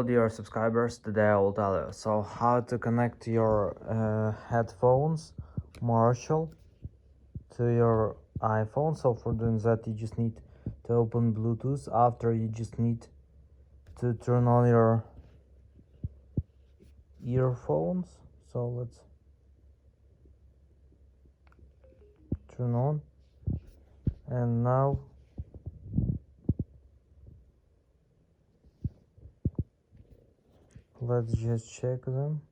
Hello dear subscribers, today I will tell you how to connect your headphones Marshall to your iPhone. So for doing that you just need to open Bluetooth. After you just need to turn on your earphones. So let's turn on, and now let's just check them.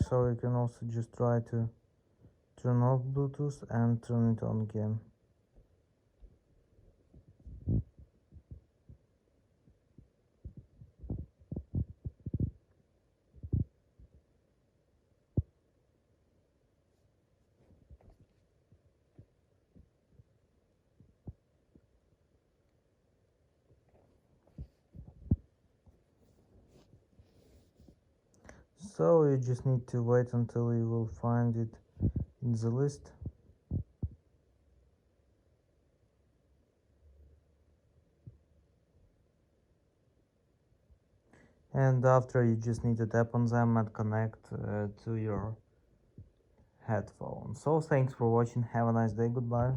So you can also just try to turn off Bluetooth and turn it on again. So you just need to wait until you will find it in the list. And after you just need to tap on them and connect to your headphones. So thanks for watching, have a nice day, goodbye.